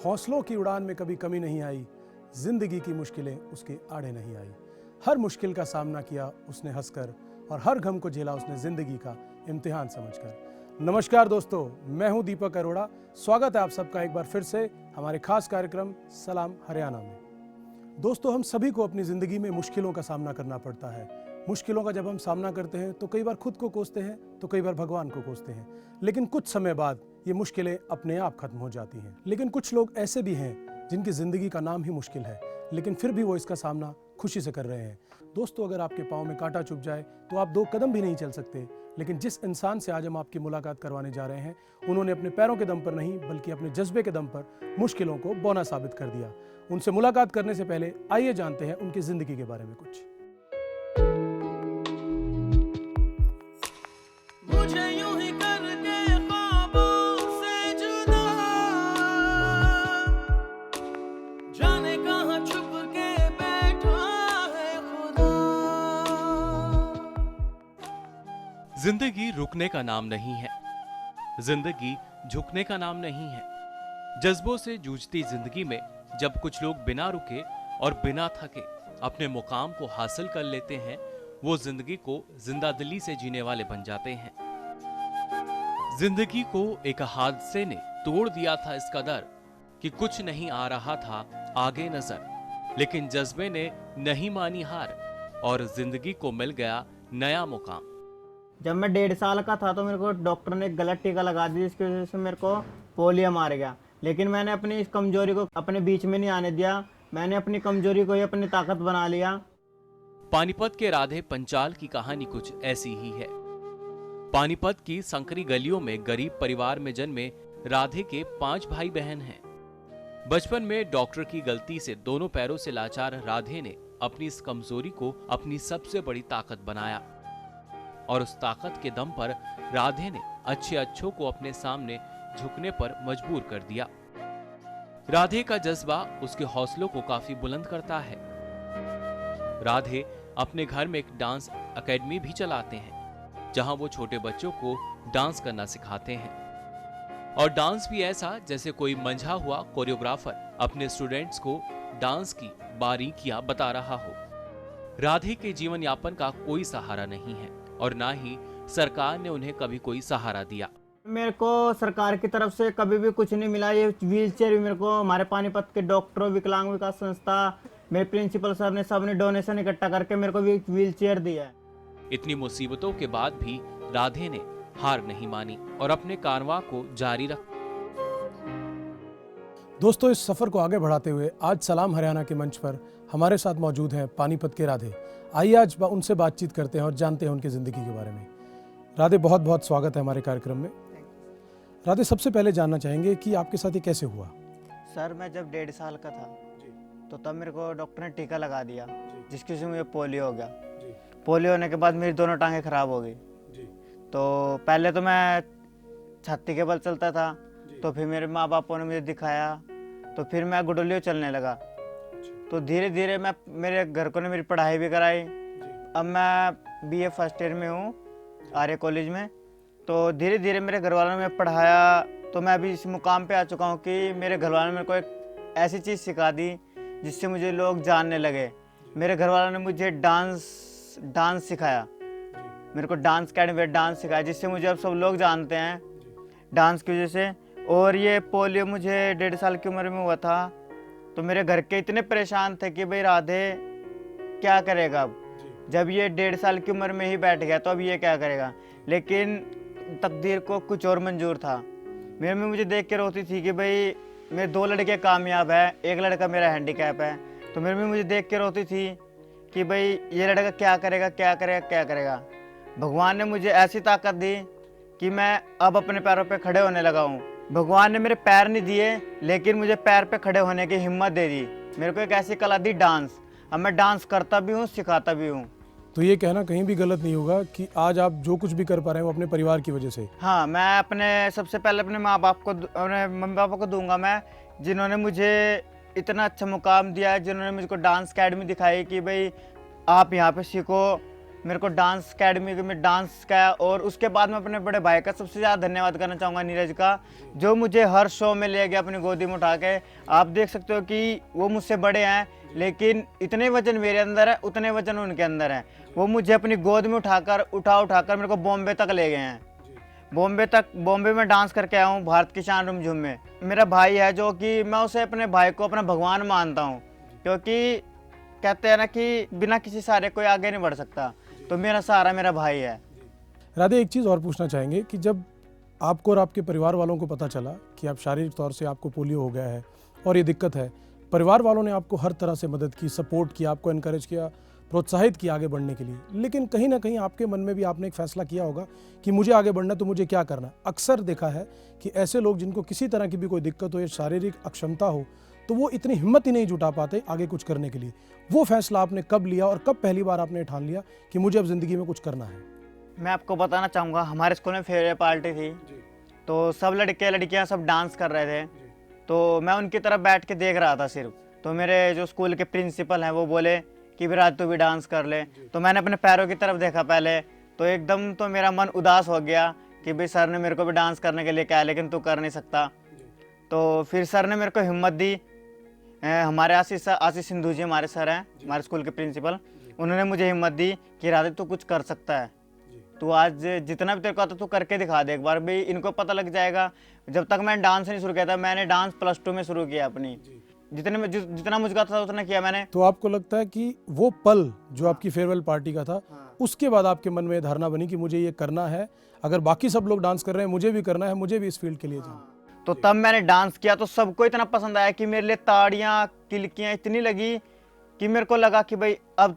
हौसलों की उड़ान में कभी कमी नहीं आई, जिंदगी की मुश्किलें उसके आड़े नहीं आई। हर मुश्किल का सामना किया उसने हंसकर, और हर गम को झेला उसने जिंदगी का इम्तिहान समझकर। नमस्कार दोस्तों, मैं हूं दीपक अरोड़ा। स्वागत है आप सबका एक बार फिर से हमारे खास कार्यक्रम सलाम हरियाणा में। दोस्तों, हम सभी को अपनी ज़िंदगी में मुश्किलों का सामना करना पड़ता है। मुश्किलों का जब हम सामना करते हैं तो कई बार खुद को कोसते हैं, तो कई बार भगवान को कोसते हैं, लेकिन कुछ समय बाद ये मुश्किलें अपने आप खत्म हो जाती हैं। लेकिन कुछ लोग ऐसे भी हैं जिनकी ज़िंदगी का नाम ही मुश्किल है, लेकिन फिर भी वो इसका सामना खुशी से कर रहे हैं। दोस्तों, अगर आपके पाँव में कांटा चुभ जाए तो आप 2 कदम भी नहीं चल सकते, लेकिन जिस इंसान से आज हम आपकी मुलाकात करवाने जा रहे हैं, उन्होंने अपने पैरों के दम पर नहीं बल्कि अपने जज्बे के दम पर मुश्किलों को बौना साबित कर दिया। उनसे मुलाकात करने से पहले आइए जानते हैं उनकी जिंदगी के बारे में कुछ। मुझे यूं ही करके ख्वाबों से जुदा, जाने कहां छुप के बैठा है खुदा। जिंदगी रुकने का नाम नहीं है, जिंदगी झुकने का नाम नहीं है। जज्बों से जूझती जिंदगी में जब कुछ लोग बिना रुके और बिना थके अपने मुकाम को हासिल कर लेते हैं, वो जिंदगी को जिंदादिली से जीने वाले बन जाते हैं। जिंदगी को एक हादसे ने तोड़ दिया था इस कदर कि कुछ नहीं आ रहा था आगे नजर, लेकिन जज्बे ने नहीं मानी हार और जिंदगी को मिल गया नया मुकाम। जब मैं 1.5 साल का था तो मेरे को डॉक्टर ने एक गलत टीका लगा दिया, जिसकी वजह से मेरे को पोलियो मार गया। लेकिन मैंने अपनी इस कमजोरी को अपने बीच में नहीं आने दिया। मैंने अपनी कमजोरी को ही अपनी ताकत बना लिया। पानीपत के राधे पंचाल की कहानी कुछ ऐसी ही है। पानीपत की संकरी गलियों में गरीब परिवार में जन्मे राधे के 5 भाई बहन हैं। बचपन में डॉक्टर की गलती से दोनों पैरों से लाचार राधे ने अपनी इस कमजोरी को अपनी सबसे बड़ी ताकत बनाया, और उस ताकत के दम पर राधे ने अच्छों को अपने सामने झुकने पर मजबूर कर दिया। राधे का जज्बा उसके हौसलों को काफी बुलंद करता है। राधे अपने घर में एक डांस एकेडमी भी चलाते हैं, जहां वो छोटे बच्चों को डांस करना सिखाते हैं, और डांस भी ऐसा जैसे कोई मंझा हुआ कोरियोग्राफर अपने स्टूडेंट्स को डांस की बारीकियां बता रहा हो। राधे के जीवन यापन का कोई सहारा नहीं है, और ना ही सरकार ने उन्हें कभी कोई सहारा दिया। मेरे को सरकार की तरफ से कभी भी कुछ नहीं मिला। ये व्हीलचेयर भी मेरे को हमारे पानीपत के डॉक्टरों, विकलांग विकास संस्था, मेरे प्रिंसिपल सर ने सबने डोनेशन इकट्ठा करके मेरे को भी व्हीलचेयर दिया है। इतनी मुसीबतों के बाद भी राधे ने हार नहीं मानी और अपने कारवां को जारी रखा। दोस्तों, इस सफर को आगे बढ़ाते हुए आज सलाम हरियाणा के मंच पर हमारे साथ मौजूद हैं पानीपत के राधे। आइए आज उनसे बातचीत करते हैं और जानते हैं उनकी जिंदगी के बारे में। राधे, बहुत बहुत स्वागत है हमारे कार्यक्रम में। राधे, सबसे पहले जानना चाहेंगे कि आपके साथ ये कैसे हुआ? सर, मैं जब 1.5 साल का था तो तब मेरे को डॉक्टर ने टीका लगा दिया, जिसकी वजह से मुझे पोलियो हो गया। पोलियो होने के बाद मेरी दोनों टांगें खराब हो गई। तो पहले तो मैं छाती के बल चलता था, तो फिर मेरे माँ बापों ने मुझे दिखाया, तो फिर मैं गुडोलियो चलने लगा। तो धीरे धीरे मेरे घर को ने मेरी पढ़ाई भी कराई। अब मैं BA फर्स्ट ईयर में हूँ आर्य कॉलेज में। तो धीरे धीरे मेरे घर वालों ने पढ़ाया, तो मैं अभी इस मुकाम पे आ चुका हूँ कि मेरे घर वालों ने मेरे को एक ऐसी चीज़ सिखा दी जिससे मुझे लोग जानने लगे। मेरे घर वालों ने मुझे डांस सिखाया, मेरे को डांस अकेडमी में डांस सिखाया, जिससे मुझे अब सब लोग जानते हैं डांस की वजह से। और ये पोलियो मुझे 1.5 साल की उम्र में हुआ था, तो मेरे घर के इतने परेशान थे कि भाई राधे क्या करेगा अब, जब ये 1.5 साल की उम्र में ही बैठ गया तो अब ये क्या करेगा। लेकिन तकदीर को कुछ और मंजूर था। मेरे में मुझे देख के रोती थी कि भाई मेरे 2 लड़के कामयाब है, एक लड़का मेरा हैंडीकैप है। तो मेरे में मुझे देख के रोती थी कि भाई ये लड़का क्या करेगा क्या करेगा क्या करेगा। भगवान ने मुझे ऐसी ताकत दी कि मैं अब अपने पैरों पे खड़े होने लगा हूँ। भगवान ने मेरे पैर नहीं दिए, लेकिन मुझे पैर पे खड़े होने की हिम्मत दे दी। मेरे को एक ऐसी कला दी, डांस। अब मैं डांस करता भी हूँ, सिखाता भी हूँ। तो ये कहना कहीं भी गलत नहीं होगा कि आज आप जो कुछ भी कर पा रहे हैं वो अपने परिवार की वजह से। हाँ, मैं सबसे पहले अपने माँ बाप को, अपने मम्मी पापा को दूंगा मैं, जिन्होंने मुझे इतना अच्छा मुकाम दिया है, जिन्होंने मुझको डांस अकेडमी दिखाई कि भाई आप यहाँ पे सीखो, मेरे को डांस अकेडमी में डांस सिखाया। और उसके बाद मैं अपने बड़े भाई का सबसे ज़्यादा धन्यवाद करना चाहूँगा, नीरज का, जो मुझे हर शो में ले गया अपनी गोदी में उठा के। आप देख सकते हो कि वो मुझसे बड़े हैं, लेकिन इतने वजन मेरे अंदर है उतने वजन उनके अंदर है। वो मुझे अपनी गोद में उठाकर मेरे को बॉम्बे तक ले गए हैं। बॉम्बे में डांस करके आया हूँ, भारत की शान रुमझुम में। मेरा भाई है जो कि मैं उसे अपने भाई को अपना भगवान मानता हूँ, क्योंकि कहते हैं ना कि बिना किसी सहारे कोई आगे नहीं बढ़ सकता, तो मेरा सहारा मेरा भाई है। राधे, एक चीज़ और पूछना चाहेंगे कि जब आपको और आपके परिवार वालों को पता चला कि आप शारीरिक तौर से आपको पोलियो हो गया है और ये दिक्कत है, परिवार वालों ने आपको हर तरह से मदद की, सपोर्ट किया, आपको इनकरेज किया, प्रोत्साहित किया आगे बढ़ने के लिए, लेकिन कहीं ना कहीं आपके मन में भी आपने एक फैसला किया होगा कि मुझे आगे बढ़ना है तो मुझे क्या करना है। अक्सर देखा है कि ऐसे लोग जिनको किसी तरह की भी कोई दिक्कत हो या शारीरिक अक्षमता हो तो वो इतनी हिम्मत ही नहीं जुटा पाते आगे कुछ करने के लिए। वो फैसला आपने कब लिया और कब पहली बार आपने ठान लिया कि मुझे अब ज़िंदगी में कुछ करना है? मैं आपको बताना चाहूँगा, हमारे स्कूल में फेयरवेल पार्टी थी, तो सब लड़के लड़कियाँ सब डांस कर रहे थे, तो मैं उनकी तरफ बैठ के देख रहा था सिर्फ। तो मेरे जो स्कूल के प्रिंसिपल हैं वो बोले कि विराज तू भी डांस कर ले। तो मैंने अपने पैरों की तरफ देखा पहले, तो एकदम तो मेरा मन उदास हो गया कि भाई सर ने मेरे को भी डांस करने के लिए कहा, लेकिन तू कर नहीं सकता। तो फिर सर ने मेरे को हिम्मत दी। हमारे आशीष सिंधु जी हमारे सर हैं, हमारे स्कूल के प्रिंसिपल, उन्होंने मुझे हिम्मत दी कि राधे तू कुछ कर सकता है, तू आज जितना भी तेरे को आता तू करके दिखा दे एक बार, भाई इनको पता लग जाएगा। जब तक मैंने डांस नहीं शुरू किया था, मैंने डांस +2 में शुरू किया अपनी, जितना मुझे आता था उतना किया मैंने। तो आपको लगता है कि वो पल जो आपकी फेयरवेल पार्टी का था, उसके बाद आपके मन में धारणा बनी कि मुझे ये करना है, अगर बाकी सब लोग डांस कर रहे हैं मुझे भी करना है, मुझे भी इस फील्ड के लिए जाना। तो तब मैंने डांस किया तो सबको इतना पसंद आया कि मेरे लिए ताड़ियां किलकियां इतनी लगी कि मेरे को लगा कि भाई अब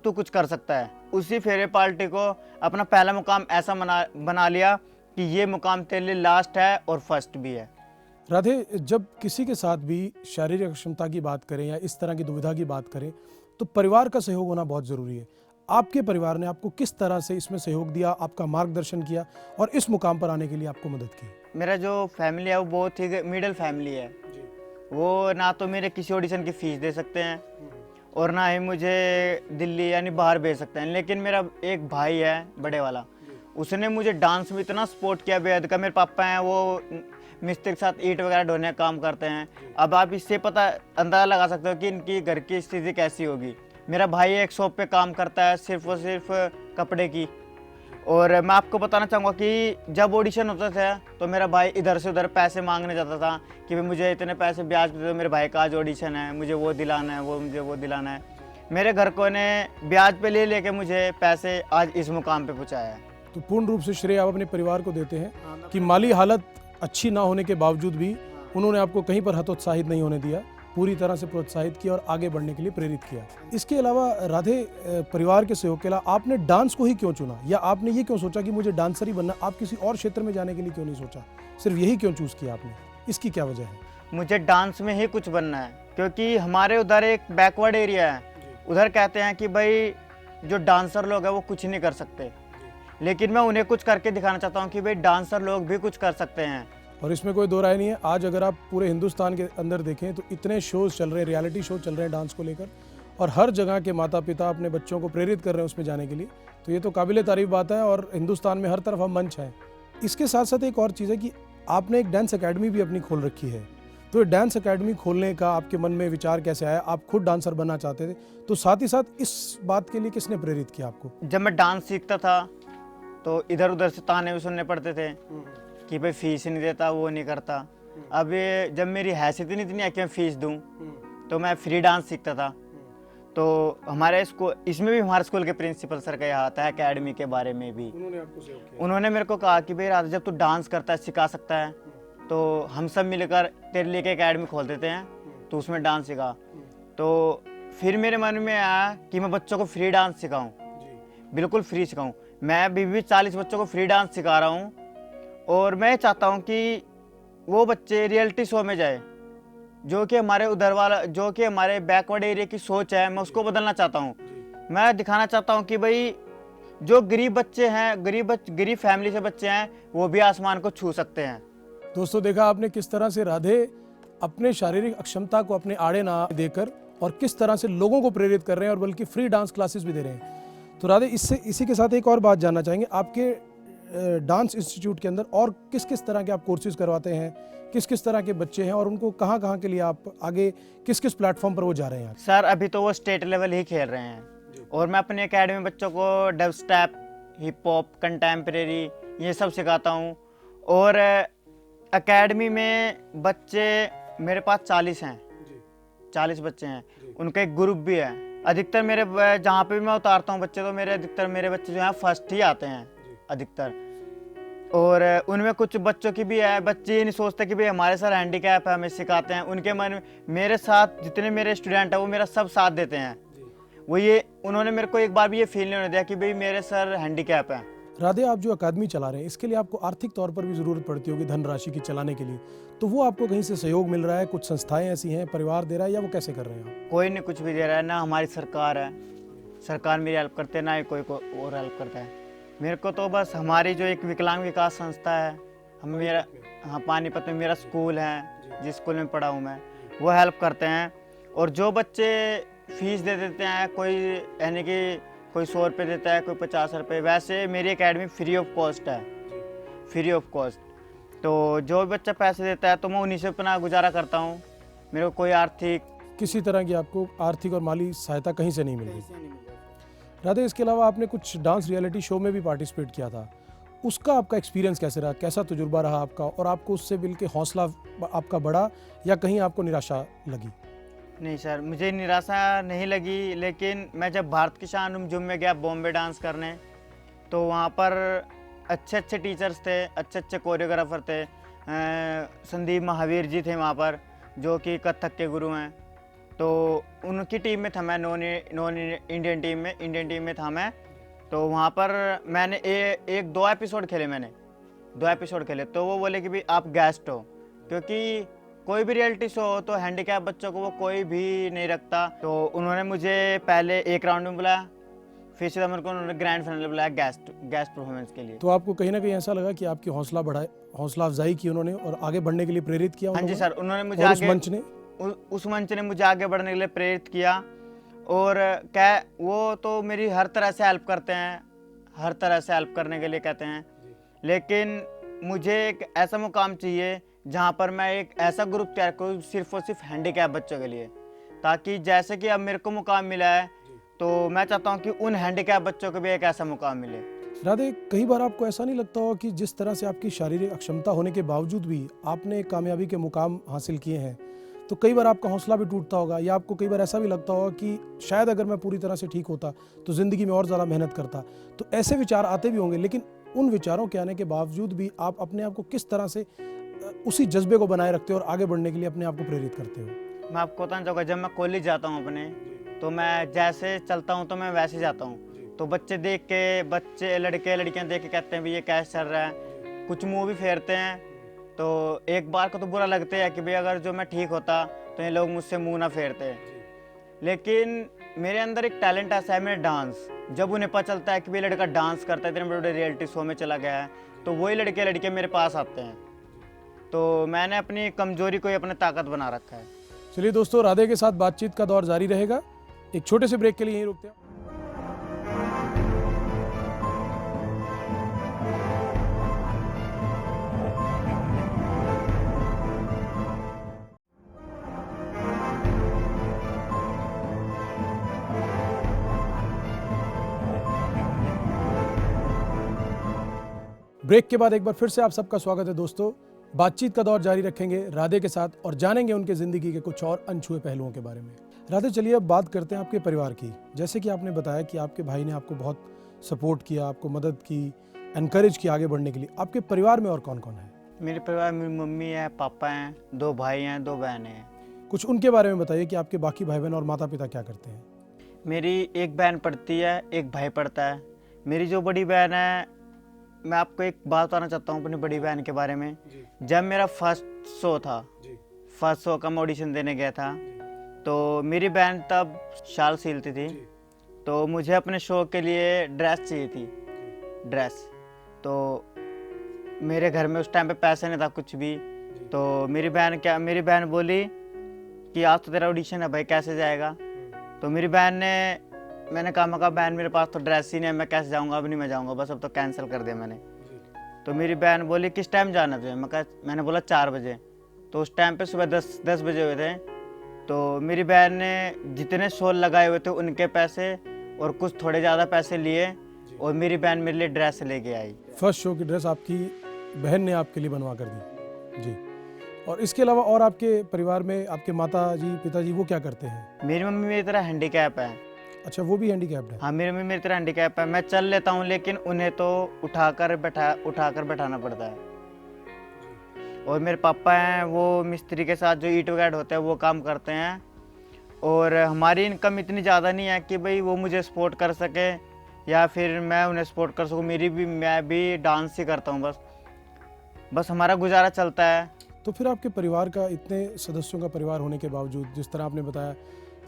तू कुछ कर सकता है। उसी फेयरवेल पार्टी को अपना पहला मुकाम ऐसा बना लिया कि ये मुकाम तेरे लिए लास्ट है और फर्स्ट भी है। राधे, जब किसी के साथ भी शारीरिक अक्षमता की बात करें या इस तरह की दुविधा की बात करें तो परिवार का सहयोग होना बहुत ज़रूरी है। आपके परिवार ने आपको किस तरह से इसमें सहयोग दिया, आपका मार्गदर्शन किया और इस मुकाम पर आने के लिए आपको मदद की? मेरा जो फैमिली है वो बहुत ही मिडिल फैमिली है। वो ना तो मेरे किसी ऑडिशन की फ़ीस दे सकते हैं और ना ही मुझे दिल्ली यानी बाहर भेज सकते हैं, लेकिन मेरा एक भाई है बड़े वाला, उसने मुझे डांस में इतना सपोर्ट किया बेहद का। मेरे पापा हैं वो मिस्त्री के साथ ईंट वगैरह ढोने का काम करते हैं। अब आप इससे अंदाज़ा लगा सकते हो कि इनकी घर की स्थिति कैसी होगी। मेरा भाई एक शॉप पे काम करता है, सिर्फ और सिर्फ कपड़े की। और मैं आपको बताना चाहूँगा कि जब ऑडिशन होता था तो मेरा भाई इधर से उधर पैसे मांगने जाता था कि भाई मुझे इतने पैसे ब्याज पे दो, मेरे भाई का आज ऑडिशन है, मुझे वो दिलाना है, मुझे वो दिलाना है। मेरे घर को ने ब्याज पे ले लेके मुझे पैसे आज इस मुकाम पे पहुँचाया है। तो पूर्ण रूप से श्रेय आप अपने परिवार को देते हैं कि माली हालत अच्छी ना होने के बावजूद भी उन्होंने आपको कहीं पर हतोत्साहित नहीं होने दिया, पूरी तरह से प्रोत्साहित किया और आगे बढ़ने के लिए प्रेरित किया। इसके अलावा राधे, परिवार के सहयोग के अलावा आपने डांस को ही क्यों चुना, या आपने ये क्यों सोचा कि मुझे डांसर ही बनना? आप किसी और क्षेत्र में जाने के लिए क्यों नहीं सोचा, सिर्फ यही क्यों चूज किया आपने? इसकी क्या वजह है? मुझे डांस में ही कुछ बनना है, क्योंकि हमारे उधर एक बैकवर्ड एरिया है। उधर कहते हैं कि भाई जो डांसर लोग हैं वो कुछ नहीं कर सकते, लेकिन मैं उन्हें कुछ करके दिखाना चाहता हूँ कि भाई डांसर लोग भी कुछ कर सकते हैं। और इसमें कोई दो राय नहीं है। आज अगर आप पूरे हिंदुस्तान के अंदर देखें तो इतने शोज़ चल रहे हैं, रियलिटी शो चल रहे हैं डांस को लेकर, और हर जगह के माता पिता अपने बच्चों को प्रेरित कर रहे हैं उसमें जाने के लिए। तो ये तो काबिले तारीफ बात है और हिंदुस्तान में हर तरफ हम मंच हैं। इसके साथ साथ एक और चीज़ है कि आपने एक डांस अकेडमी भी अपनी खोल रखी है। तो ये डांस अकेडमी खोलने का आपके मन में विचार कैसे आया? आप खुद डांसर बनना चाहते थे, तो साथ ही साथ इस बात के लिए किसने प्रेरित किया आपको? जब मैं डांस सीखता था तो इधर उधर से ताने भी सुनने पड़ते थे कि भाई फीस नहीं देता, वो नहीं करता। अब जब मेरी हैसियत ही नहीं इतनी है कि मैं फीस दूं, तो मैं फ्री डांस सीखता था। तो हमारे स्कूल, इसमें भी हमारे स्कूल के प्रिंसिपल सर का यहाँ आता है, अकेडमी के बारे में भी उन्होंने मेरे को कहा कि भाई राधा जब तू डांस करता है, सिखा सकता है, तो हम सब मिलकर तेरे लिए एक अकेडमी खोल देते हैं, तो उसमें डांस सिखा। तो फिर मेरे मन में आया कि मैं बच्चों को फ्री डांस सिखाऊं, बिल्कुल फ्री सिखाऊं। मैं अभी भी 40 बच्चों को फ्री डांस सिखा रहा हूं, और मैं चाहता हूं कि वो बच्चे रियलिटी शो में जाए, जो कि हमारे उधर वाला, जो कि हमारे बैकवर्ड एरिया की सोच है, मैं उसको बदलना चाहता हूं। मैं दिखाना चाहता हूं कि भाई जो गरीब बच्चे हैं, गरीब फैमिली से बच्चे हैं, वो भी आसमान को छू सकते हैं। दोस्तों, देखा आपने किस तरह से राधे अपने शारीरिक अक्षमता को अपने आड़े ना देकर और किस तरह से लोगों को प्रेरित कर रहे हैं, और बल्कि फ्री डांस क्लासेस भी दे रहे हैं। तो राधे, इससे इसी के साथ एक और बात जानना चाहेंगे, आपके डांस इंस्टीट्यूट के अंदर और किस किस तरह के आप कोर्सेज करवाते हैं, किस किस तरह के बच्चे हैं और उनको कहाँ कहाँ के लिए आप आगे किस किस प्लेटफॉर्म पर वो जा रहे हैं? सर अभी तो वो स्टेट लेवल ही खेल रहे हैं और मैं अपनी एकेडमी में बच्चों को dub step, hip hop, contemporary ये सब सिखाता हूँ। और एकेडमी में बच्चे मेरे पास 40 हैं, 40 बच्चे हैं। उनका एक ग्रुप भी है। अधिकतर मेरे जहाँ पे भी मैं उतारता हूँ बच्चे, तो अधिकतर मेरे बच्चे जो हैं फर्स्ट ही आते हैं अधिकतर। और उनमें कुछ बच्चों की भी है, बच्चे ये नहीं सोचते कि भाई हमारे सर हैंडीकैप है, हमें सिखाते हैं। उनके मन में मेरे साथ जितने मेरे स्टूडेंट हैं वो मेरा सब साथ देते हैं। वो ये उन्होंने मेरे को एक बार भी ये फील नहीं होने दिया कि भाई मेरे सर हैंडीकैप हैं। राधे, आप जो अकादमी चला रहे हैं इसके लिए आपको आर्थिक तौर पर भी ज़रूरत पड़ती होगी धनराशि की चलाने के लिए, तो वो आपको कहीं से सहयोग मिल रहा है? कुछ संस्थाएं ऐसी हैं, परिवार दे रहा है, या वो कैसे कर रहे हैं आप? कोई नहीं कुछ भी दे रहा है, ना हमारी सरकार है, सरकार मेरी हेल्प करते है, ना ही कोई और हेल्प करता है मेरे को। तो बस हमारी जो एक विकलांग विकास संस्था है, हम मेरा हाँ पानीपत में मेरा स्कूल है, जिस स्कूल में पढ़ा हूँ मैं, वो हेल्प करते हैं। और जो बच्चे फीस दे देते हैं, कोई यानी कि कोई 100 रुपये देता है, कोई 50 रुपये, वैसे मेरी एकेडमी फ्री ऑफ कॉस्ट है, फ्री ऑफ कॉस्ट। तो जो भी बच्चा पैसे देता है तो मैं उन्हीं से अपना गुजारा करता हूँ। मेरे को कोई आर्थिक किसी तरह की आपको आर्थिक और माली सहायता कहीं से नहीं मिल रही। राधे, इसके अलावा आपने कुछ डांस रियलिटी शो में भी पार्टिसिपेट किया था, उसका आपका एक्सपीरियंस कैसे रहा, कैसा तजुर्बा रहा आपका, और आपको उससे मिल के हौसला आपका बढ़ा या कहीं आपको निराशा लगी? नहीं सर, मुझे निराशा नहीं लगी, लेकिन मैं जब भारत की शान जुम में गया बॉम्बे डांस करने, तो वहाँ पर अच्छे अच्छे टीचर्स थे, अच्छे अच्छे कोरियोग्राफर थे। संदीप महावीर जी थे वहाँ पर, जो कि कथक के गुरु हैं। तो उनकी टीम में था मैं, नॉन इंडियन टीम में था मैं। तो वहाँ पर मैंने एक दो एपिसोड खेले, मैंने 2 एपिसोड खेले। तो वो बोले कि भाई आप गेस्ट हो, क्योंकि कोई भी रियलिटी शो हो तो हैंडीकैप बच्चों को वो कोई भी नहीं रखता। तो उन्होंने मुझे पहले एक राउंड में बुलाया, फिर सीधा मेरे को उन्होंने ग्रैंड फाइनल बुलाया गेस्ट परफॉर्मेंस के लिए। तो आपको कहीं ना कहीं ऐसा लगा कि आपकी हौसला अफजाई की उन्होंने और आगे बढ़ने के लिए प्रेरित किया? हाँ जी सर, उन्होंने मुझे उस मंच ने मुझे आगे बढ़ने के लिए प्रेरित किया। और क्या वो तो मेरी हर तरह से हेल्प करते हैं, हर तरह से हेल्प करने के लिए कहते हैं। लेकिन मुझे एक ऐसा मुकाम चाहिए जहाँ पर मैं एक ऐसा ग्रुप तैयार करूँ सिर्फ और सिर्फ हैंडीकैप बच्चों के लिए, ताकि जैसे कि अब मेरे को मुकाम मिला है, तो मैं चाहता हूँ कि उन हैंडीकैप बच्चों को भी एक ऐसा मुकाम मिले। राधे, कई बार आपको ऐसा नहीं लगता हो कि जिस तरह से आपकी शारीरिक अक्षमता होने के बावजूद भी आपने कामयाबी के मुकाम हासिल किए हैं, तो कई बार आपका हौसला भी टूटता होगा, या आपको कई बार ऐसा भी लगता होगा कि शायद अगर मैं पूरी तरह से ठीक होता तो ज़िंदगी में और ज़्यादा मेहनत करता? तो ऐसे विचार आते भी होंगे, लेकिन उन विचारों के आने के बावजूद भी आप अपने आप को किस तरह से उसी जज्बे को बनाए रखते हो और आगे बढ़ने के लिए अपने आप को प्रेरित करते हो? मैं आपको बताना चाहूँगा, जब मैं कॉलेज जाता हूँ अपने, तो मैं जैसे चलता हूँ तो मैं वैसे जाता हूँ। तो बच्चे देख के, बच्चे लड़के लड़कियाँ देख के कहते हैं भाई ये कैसे चल रहा है, कुछ मुँह भी फेरते हैं। तो एक बार को तो बुरा लगता है कि भाई अगर जो मैं ठीक होता तो ये लोग मुझसे मुँह ना फेरते। लेकिन मेरे अंदर एक टैलेंट ऐसा है, मेरा डांस। जब उन्हें पता चलता है कि भाई लड़का डांस करता है, इतने बड़े बड़े रियलिटी शो में चला गया है, तो वही लड़के लड़कियाँ मेरे पास आते हैं। तो मैंने अपनी कमजोरी को ही अपनी ताकत बना रखा है। चलिए दोस्तों, राधे के साथ बातचीत का दौर जारी रहेगा। एक छोटे से ब्रेक के लिए यहीं रुकते हैं। ब्रेक के बाद एक बार फिर से आप सबका स्वागत है दोस्तों। बातचीत का दौर जारी रखेंगे राधे के साथ और जानेंगे उनके ज़िंदगी के कुछ और अनछुए पहलुओं के बारे में। राधे, चलिए अब बात करते हैं आपके परिवार की। जैसे कि आपने बताया कि आपके भाई ने आपको बहुत सपोर्ट किया, आपको मदद की, एनकरेज किया आगे बढ़ने के लिए। आपके परिवार में और कौन कौन है? मेरे परिवार में मम्मी है, पापा हैं, 2 भाई हैं, 2 बहनें हैं। कुछ उनके बारे में बताइए कि आपके बाकी भाई बहन और माता पिता क्या करते हैं? मेरी एक बहन पढ़ती है, एक भाई पढ़ता है। मेरी जो बड़ी बहन है, मैं आपको एक बात बताना चाहता हूँ अपनी बड़ी बहन के बारे में। जब मेरा फर्स्ट शो था, फर्स्ट शो का मैं ऑडिशन देने गया था, तो मेरी बहन तब शाल सिलती थी। तो मुझे अपने शो के लिए ड्रेस चाहिए थी, ड्रेस। तो मेरे घर में उस टाइम पे पैसे नहीं था कुछ भी। तो मेरी बहन बोली कि आज तो तेरा ऑडिशन है भाई, कैसे जाएगा? तो मेरी बहन ने मैंने कहा बहन मेरे पास तो ड्रेस ही नहीं है, मैं कैसे जाऊँगा, अब नहीं मैं जाऊँगा, बस अब तो कैंसिल कर दिया मैंने। तो मेरी बहन बोली किस टाइम जाना तुझे, मैंने बोला 4 बजे। तो उस टाइम पे सुबह 10 बजे हुए थे। तो मेरी बहन ने जितने शॉल लगाए हुए थे उनके पैसे और कुछ थोड़े ज़्यादा पैसे लिए और मेरी बहन मेरे लिए ड्रेस लेके आई। फर्स्ट शो की ड्रेस आपकी बहन ने आपके लिए बनवा कर दी जी। और इसके अलावा और आपके परिवार में आपके माता जी पिताजी वो क्या करते हैं? मेरी मम्मी मेरी तरह हैंडीकैप है। अच्छा, वो भी हैंडीकैप्ड है? हाँ, मेरी मम्मी मेरी तरह हैंडीकैप है। मैं चल लेता हूँ लेकिन उन्हें तो उठाकर बैठाना पड़ता है। और मेरे पापा हैं वो मिस्त्री के साथ जो ईंट वगैरह होता है वो काम करते हैं। और हमारी इनकम इतनी ज़्यादा नहीं है कि भाई वो मुझे सपोर्ट कर सके या फिर मैं उन्हें सपोर्ट कर सकूँ। मैं भी डांस ही करता हूँ, बस हमारा गुजारा चलता है। तो फिर आपके परिवार का, इतने सदस्यों का परिवार होने के बावजूद, जिस तरह आपने बताया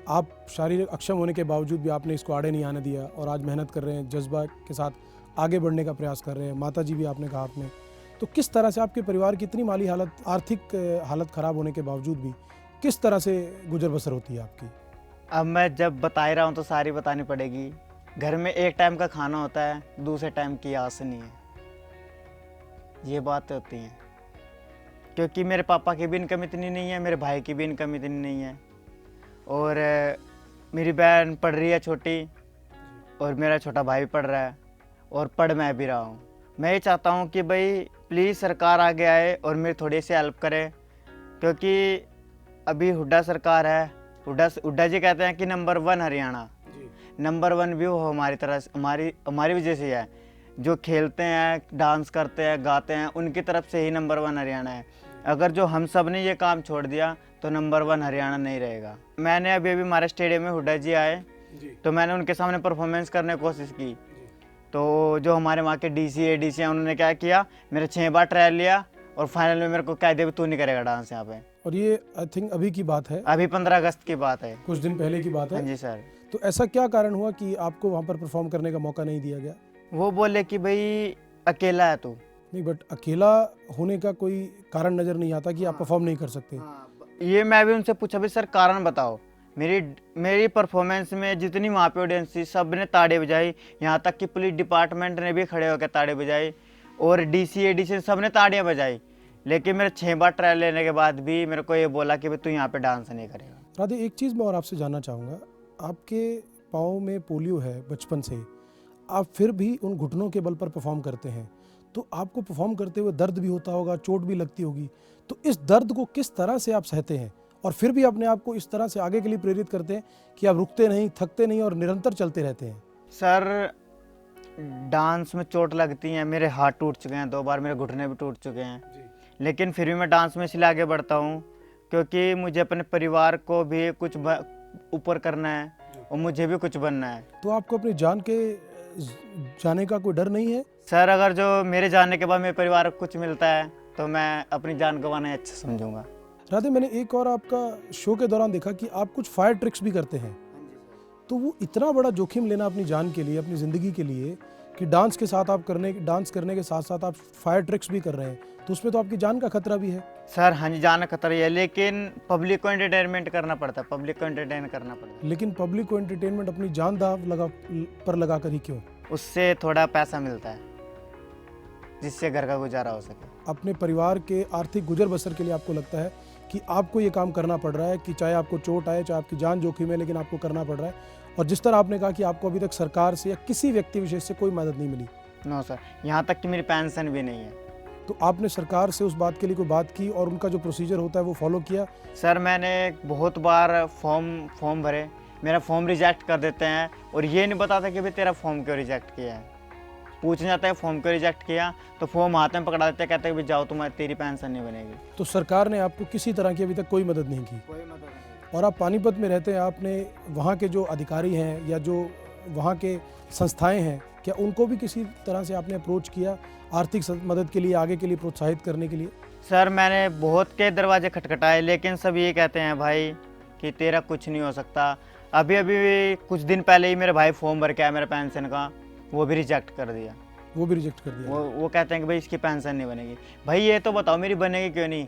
आप शारीरिक अक्षम होने के बावजूद भी आपने इसको आड़े नहीं आने दिया और आज मेहनत कर रहे हैं, जज्बा के साथ आगे बढ़ने का प्रयास कर रहे हैं। माता जी भी आपने कहा आपने, तो किस तरह से आपके परिवार की इतनी माली हालत, आर्थिक हालत ख़राब होने के बावजूद भी किस तरह से गुजर बसर होती है आपकी? अब मैं जब बता ही रहा हूँ तो सारी बतानी पड़ेगी। घर में एक टाइम का खाना होता है, दूसरे टाइम की आस नहीं है। ये बातें होती हैं क्योंकि मेरे पापा की भी इनकम इतनी नहीं है, मेरे भाई की भी इनकम इतनी नहीं है। और मेरी बहन पढ़ रही है छोटी और मेरा छोटा भाई पढ़ रहा है और पढ़ मैं भी रहा हूँ। मैं ये चाहता हूँ कि भाई प्लीज़ सरकार आगे आए और मेरी थोड़ी सी हेल्प करे, क्योंकि अभी हुड्डा सरकार है। हुड्डा जी कहते हैं कि नंबर 1 हरियाणा, नंबर 1 भी वो हमारी तरह हमारी वजह से है। जो खेलते हैं, डांस करते हैं, गाते हैं, उनकी तरफ से ही नंबर 1 हरियाणा है। अगर जो हम सब ने ये काम छोड़ दिया तो नंबर 1 हरियाणा नहीं रहेगा। मैंने अभी हमारे स्टेडियम में हुड्डा जी आए तो मैंने उनके सामने परफॉर्मेंस करने की कोशिश की। तो जो हमारे वहाँ के डीसी हैं उन्होंने क्या किया, मेरे 6 बार ट्रायल लिया और फाइनल में मेरे को कह दिया तू नहीं करेगा डांस यहाँ पे। और ये आई थिंक अभी की बात है, अभी 15 अगस्त की बात है, कुछ दिन पहले की बात है। हाँ जी सर। तो ऐसा क्या कारण हुआ कि आपको वहाँ पर परफॉर्म करने का मौका नहीं दिया गया? वो बोले कि भाई अकेला है तू। नहीं, बट अकेला होने का कोई कारण नज़र नहीं आता कि आप परफॉर्म नहीं कर सकते? ये मैं भी उनसे पूछा भी सर कारण बताओ। मेरी परफॉर्मेंस में जितनी वहाँ पे ऑडियंस थी सब ने ताड़े बजाई, यहाँ तक कि पुलिस डिपार्टमेंट ने भी खड़े होकर ताड़े बजाई और डीसी एडीसी सब ने ताड़ियाँ बजाई। लेकिन मेरे 6 बार ट्रायल लेने के बाद भी मेरे को ये बोला कि भाई तू यहाँ पे डांस नहीं करेगा। राधे, एक चीज़ मैं और आपसे जानना चाहूँगा, आपके पाँव में पोलियो है बचपन से, आप फिर भी उन घुटनों के बल पर परफॉर्म करते हैं, तो आपको परफॉर्म करते हुए दर्द भी होता होगा, चोट भी लगती होगी, तो इस दर्द को किस तरह से आप सहते हैं और फिर भी अपने आप को इस तरह से आगे के लिए प्रेरित करते हैं कि आप रुकते नहीं, थकते नहीं और निरंतर चलते रहते हैं? सर डांस में चोट लगती है, मेरे हाथ टूट चुके हैं 2 बार, मेरे घुटने भी टूट चुके हैं, लेकिन फिर भी मैं डांस में इसलिए आगे बढ़ता हूँ क्योंकि मुझे अपने परिवार को भी कुछ ऊपर करना है और मुझे भी कुछ बनना है। तो आपको अपनी जान के जाने का कोई डर नहीं है? सर अगर जो मेरे जाने के बाद मेरे परिवार को कुछ मिलता है तो मैं अपनी जान गंवाना अच्छा समझूंगा। राधे, मैंने एक और आपका शो के दौरान देखा कि आप कुछ फायर ट्रिक्स भी करते हैं, तो वो इतना बड़ा जोखिम लेना अपनी जान के लिए, अपनी ज़िंदगी के लिए, कि डांस करने के साथ साथ आप फायर ट्रिक्स भी कर रहे हैं, तो उसमें तो आपकी जान का खतरा भी है। सर हाँ जी, जान का खतरा ही है, लेकिन पब्लिक को एंटरटेनमेंट करना पड़ता है, पब्लिक को एंटरटेन करना पड़ता है। लेकिन पब्लिक को एंटरटेनमेंट अपनी जान दाव लगा कर ही क्यों? उससे थोड़ा पैसा मिलता है जिससे घर का गुजारा हो सके। अपने परिवार के आर्थिक गुजर बसर के लिए आपको लगता है कि आपको ये काम करना पड़ रहा है, कि चाहे आपको चोट आए, चाहे आपकी जान जोखिम है, लेकिन आपको करना पड़ रहा है। और जिस तरह आपने कहा कि आपको अभी तक सरकार से या किसी व्यक्ति विशेष से कोई मदद नहीं मिली। नो सर, यहाँ तक कि मेरी पेंशन भी नहीं है। तो आपने सरकार से उस बात के लिए कोई बात की और उनका जो प्रोसीजर होता है वो फॉलो किया? सर मैंने बहुत बार फॉर्म भरे, मेरा फॉर्म रिजेक्ट कर देते हैं और ये नहीं बताता कि भाई तेरा फॉर्म क्यों रिजेक्ट किया है। पूछने जाता है फॉर्म क्यों रिजेक्ट किया तो फॉर्म हाथ में पकड़ा देते हैं, कहते हैं कि जाओ तेरी पेंशन नहीं बनेगी। तो सरकार ने आपको किसी तरह की अभी तक कोई मदद नहीं की? कोई मदद नहीं। और आप पानीपत में रहते हैं, आपने वहाँ के जो अधिकारी हैं या जो वहाँ के संस्थाएं हैं, क्या उनको भी किसी तरह से आपने अप्रोच किया आर्थिक मदद के लिए, आगे के लिए प्रोत्साहित करने के लिए? सर मैंने बहुत के दरवाजे खटखटाए, लेकिन सब ये कहते हैं भाई कि तेरा कुछ नहीं हो सकता। अभी कुछ दिन पहले ही मेरे भाई फॉर्म भर के आया मेरे पेंशन का, वो भी रिजेक्ट कर दिया। वो भी रिजेक्ट कर दिया? वो कहते हैं कि भाई इसकी पेंशन नहीं बनेगी। भाई ये तो बताओ मेरी बनेगी क्यों नहीं?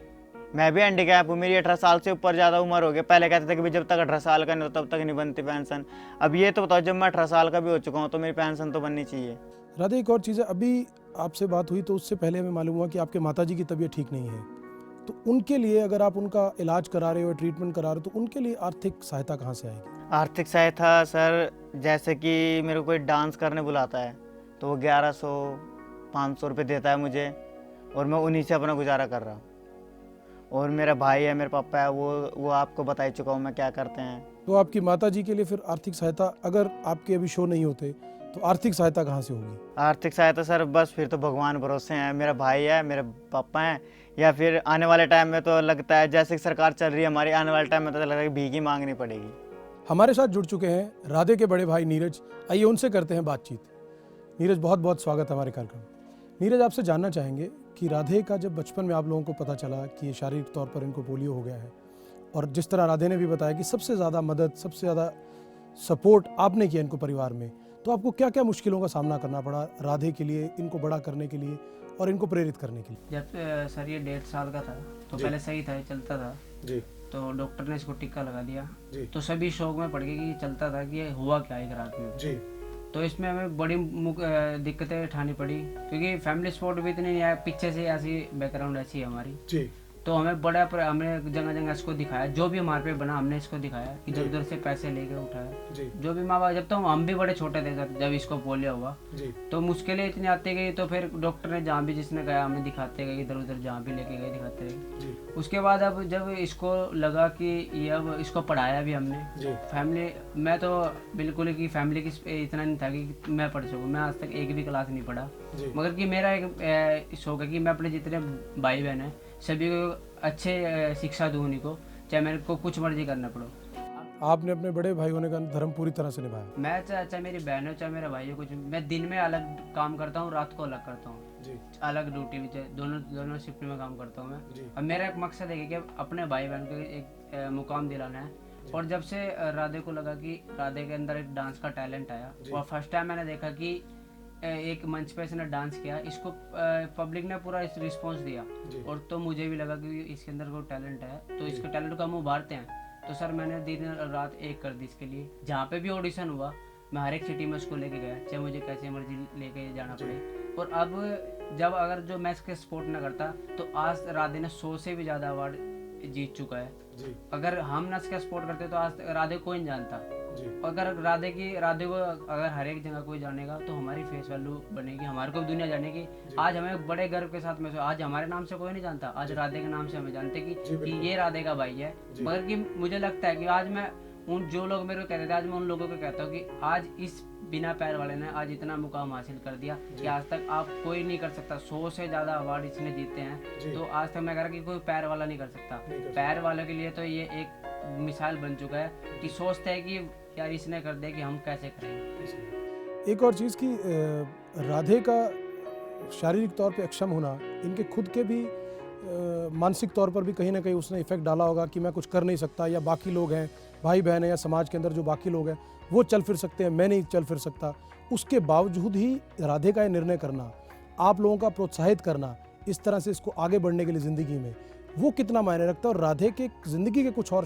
मैं भी हैंडीकैप हूँ, मेरी 18 साल से ऊपर ज़्यादा उम्र हो गई। पहले कहते थे कि भाई जब तक 18 साल का नहीं हो तब तक नहीं बनती पेंशन। अब ये तो बताओ, जब मैं 18 साल का भी हो चुका हूँ तो मेरी पेंशन तो बननी चाहिए। राधे, एक और चीज़ है, अभी आपसे बात हुई तो उससे पहले हमें मालूम हुआ कि आपके माताजी की तबीयत ठीक नहीं है, तो उनके लिए अगर आप उनका इलाज करा रहे हो, ट्रीटमेंट करा रहे हो, तो उनके लिए आर्थिक सहायता कहाँ से आएगी? आर्थिक सहायता सर, जैसे कि मेरे को कोई डांस करने बुलाता है तो वो 1100-500 रुपये देता है मुझे, और मैं उन्हीं से अपना गुजारा कर रहा हूँ। और मेरा भाई है, मेरे पापा है, वो आपको बता ही चुका हूँ मैं क्या करते हैं। तो आपकी माताजी के लिए फिर आर्थिक सहायता, अगर आपके अभी शो नहीं होते तो आर्थिक सहायता कहाँ से होगी? आर्थिक सहायता सर बस फिर तो भगवान भरोसे हैं। मेरा भाई है, मेरे पापा हैं, या फिर आने वाले टाइम में तो लगता है जैसे सरकार चल रही है हमारी, आने वाले टाइम में तो लगता है कि भीख ही मांगनी पड़ेगी। हमारे साथ जुड़ चुके हैं राधे के बड़े भाई नीरज। आइए उनसे करते हैं बातचीत। नीरज, बहुत बहुत स्वागत है हमारे कार्यक्रम। नीरज, आपसे जानना चाहेंगे कि राधे का जब बचपन में आप लोगों को पता चला कि ये शारीरिक तौर पर इनको पोलियो हो गया है, और जिस तरह राधे ने भी बताया कि सबसे ज़्यादा मदद, सबसे ज़्यादा सपोर्ट आपने किया इनको परिवार में, तो आपको क्या क्या मुश्किलों का सामना करना पड़ा राधे के लिए, इनको बड़ा करने के लिए और इनको प्रेरित करने के लिए? जब सर ये 1.5 साल का था तो पहले सही था, चलता था जी तो डॉक्टर ने इसको टिक्का लगा दिया जी तो सभी शौक में पड़ गए कि चलता था कि ये हुआ क्या एक रात में। जी तो इसमें हमें बड़ी दिक्कतें उठानी पड़ी क्योंकि फैमिली सपोर्ट भी इतनी नहीं आया, पीछे से ऐसी बैकग्राउंड ऐसी है हमारी। जी तो हमें हमने जगह जगह इसको दिखाया, जो भी हमारे पे बना हमने इसको दिखाया, इधर उधर से पैसे लेके उठाया। जी जो भी माँ बाप, जब तो हम भी बड़े छोटे थे जब इसको पोलियो हुआ, जी तो मुश्किलें इतनी आती गई। तो फिर डॉक्टर ने जहाँ भी जिसने गया हमने दिखाते गए, इधर उधर जहाँ भी लेके गए दिखाते गए। जी उसके बाद अब जब इसको लगा कि ये अब इसको पढ़ाया भी हमने जी फैमिली, मैं तो बिल्कुल कि फैमिली की इतना नहीं था कि मैं पढ़ सकूँ, मैं आज तक एक भी क्लास नहीं पढ़ा। जी मगर कि मेरा एक शौक है कि मैं अपने जितने भाई बहन हैं सभी को अच्छे शिक्षा दूँ उन्हीं को, चाहे मेरे को कुछ मर्जी करना पड़ो। आपने अपने बड़े भाई होने का धर्म पूरी तरह से निभाया। मैं चाहे मेरी बहन हो चाहे मेरा भाई हो, कुछ मैं दिन में अलग काम करता हूँ, रात को अलग करता हूँ, जी अलग ड्यूटी में, दोनों शिफ्ट में काम करता हूँ मैं। जी अब मेरा एक मकसद है कि अपने भाई बहन को एक मुकाम दिलाना है। और जब से राधे को लगा कि राधे के अंदर एक डांस का टैलेंट आया, और फर्स्ट टाइम मैंने देखा कि एक मंच पे इसने डांस किया, इसको पब्लिक ने पूरा रिस्पॉन्स दिया, और तो मुझे भी लगा कि इसके अंदर कोई टैलेंट है, तो इसके टैलेंट को हम उभारते हैं। तो सर मैंने दिन रात एक कर दी इसके लिए। जहाँ पे भी ऑडिशन हुआ मैं हर एक सिटी में उसको लेके गया, चाहे मुझे कैसे मर्जी लेके जाना पड़े। और अब जब अगर जो मैं इसके सपोर्ट ना करता तो आज राधे ने 100 से भी ज़्यादा अवार्ड जीत चुका है। जी अगर हम ना इसका सपोर्ट करते तो आज राधे कोई नहीं जानता। जी अगर राधे को अगर हर एक जगह कोई जानेगा तो हमारी फेस वैल्यू बनेगी, हमारे को भी दुनिया जानेगी। आज हमें बड़े गर्व के साथ में आज हमारे नाम से कोई नहीं जानता, आज राधे के नाम से हमें जानते कि ये राधे का भाई है। मगर कि मुझे लगता है कि आज मैं उन जो लोग मेरे को कहते थे, आज मैं उन लोगों को कहता हूँ कि आज इस बिना पैर वाले ने आज इतना मुकाम हासिल कर दिया कि आज तक आप कोई नहीं कर सकता। 100 से ज़्यादा अवार्ड इसने जीते हैं, तो आज तक मैं कह रहा कि कोई पैर वाला नहीं कर सकता। पैर वालों के लिए तो ये एक मिसाल बन चुका है कि सोचते हैं कि यार इसने कर दिया कि हम कैसे करें। एक और चीज़ कि राधे का शारीरिक तौर पे अक्षम होना इनके खुद के भी मानसिक तौर पर भी कहीं ना कहीं उसने इफेक्ट डाला होगा कि मैं कुछ कर नहीं सकता, या बाकी लोग हैं, भाई बहन हैं, या समाज के अंदर जो बाकी लोग हैं वो चल फिर सकते हैं, मैं नहीं चल फिर सकता। उसके बावजूद ही राधे का ये निर्णय करना, आप लोगों का प्रोत्साहित करना इस तरह से इसको आगे बढ़ने के लिए ज़िंदगी में, वो कितना मायने रखता है? और राधे के ज़िंदगी के कुछ और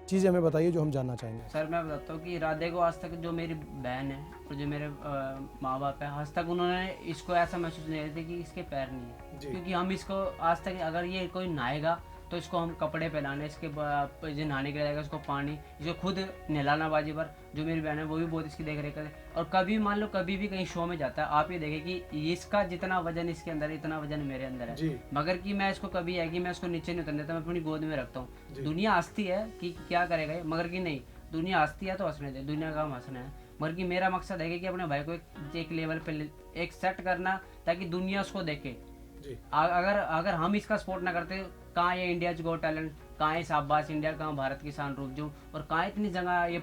चीज़ें हमें बताइए जो हम जानना चाहेंगे। सर मैं बताता हूँ कि राधे को आज तक जो मेरी बहन है और जो मेरे माँ बाप है, आज तक उन्होंने इसको ऐसा महसूस नहीं करते कि इसके पैर नहीं है। क्योंकि हम इसको आज तक अगर ये कोई नहाएगा तो इसको हम कपड़े पहनाने, इसके जो नहाने के लिए जाएगा उसको पानी, इसको खुद नहलाना बाजी पर। जो मेरी बहन है वो भी बहुत इसकी देख रेख करे। और कभी मान लो कभी भी कहीं शो में जाता है, आप ये देखें कि इसका जितना वजन इसके अंदर है इतना वजन मेरे अंदर है, मगर कि मैं इसको कभी है कि मैं इसको नीचे नहीं उतरने देता, मैं अपनी गोद में रखता हूँ। दुनिया हंसती है कि क्या करेगा ये, मगर कि नहीं, दुनिया हंसती है तो हंसने दे, दुनिया का हम हंसना है। मगर कि मेरा मकसद है कि अपने भाई को एक लेवल पे एक सेट करना ताकि दुनिया उसको देखे। अगर हम इसका सपोर्ट ना करते, कहाँ ये इंडिया गो टैलेंट, कहाँ है शाबाश इंडिया, कहाँ भारत की शान रूप जो, और कहाँ इतनी जगह ये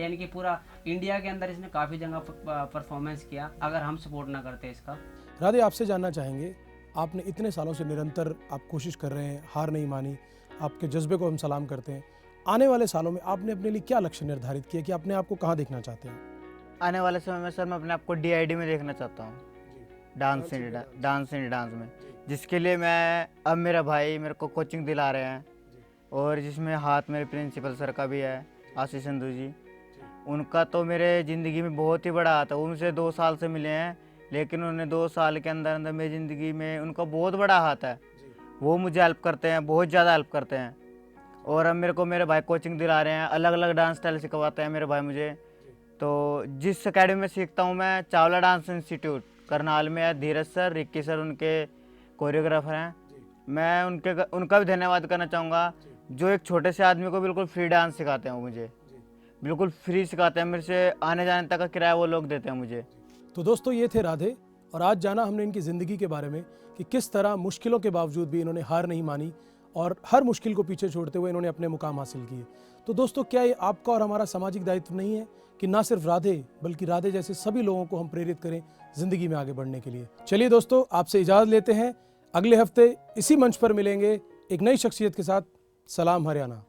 यानी कि पूरा इंडिया के अंदर इसने काफ़ी जगह परफॉर्मेंस किया, अगर हम सपोर्ट ना करते इसका। राधे, आपसे जानना चाहेंगे, आपने इतने सालों से निरंतर आप कोशिश कर रहे हैं, हार नहीं मानी, आपके जज्बे को हम सलाम करते हैं। आने वाले सालों में आपने अपने लिए क्या लक्ष्य निर्धारित किया कि अपने आप को कहाँ देखना चाहते हैं? आने वाले समय में सर मैं अपने आप को DID में देखना चाहता हूँ। डांस इंडिया डांस में, जिसके लिए मैं अब मेरा भाई मेरे को कोचिंग दिला रहे हैं, और जिसमें हाथ मेरे प्रिंसिपल सर का भी है, आशीष संधू जी। उनका तो मेरे ज़िंदगी में बहुत ही बड़ा हाथ है। वो मुझसे 2 साल से मिले हैं, लेकिन उन्होंने 2 साल के अंदर अंदर मेरी ज़िंदगी में उनका बहुत बड़ा हाथ है। वो मुझे हेल्प करते हैं, बहुत ज़्यादा हेल्प करते हैं। और अब मेरे को मेरे भाई कोचिंग दिला रहे हैं, अलग अलग डांस स्टाइल सिखवाते हैं मेरे भाई मुझे। तो जिस अकेडमी में सीखता हूँ मैं, चावला डांस इंस्टीट्यूट करनाल में है, धीरज सर, रिक्की सर उनके कोरियोग्राफर हैं। मैं उनका भी धन्यवाद करना चाहूँगा, जो एक छोटे से आदमी को बिल्कुल फ्री डांस सिखाते हैं। वो मुझे बिल्कुल फ्री सिखाते हैं, मेरे से आने जाने तक का किराया वो लोग देते हैं मुझे। तो दोस्तों ये थे राधे, और आज जाना हमने इनकी ज़िंदगी के बारे में कि किस तरह मुश्किलों के बावजूद भी इन्होंने हार नहीं मानी और हर मुश्किल को पीछे छोड़ते हुए इन्होंने अपने मुकाम हासिल किए। तो दोस्तों क्या ये आपका और हमारा सामाजिक दायित्व नहीं है कि ना सिर्फ राधे बल्कि राधे जैसे सभी लोगों को हम प्रेरित करें ज़िंदगी में आगे बढ़ने के लिए। चलिए दोस्तों, आपसे इजाज़त लेते हैं। अगले हफ्ते इसी मंच पर मिलेंगे एक नई शख्सियत के साथ। सलाम हरियाणा।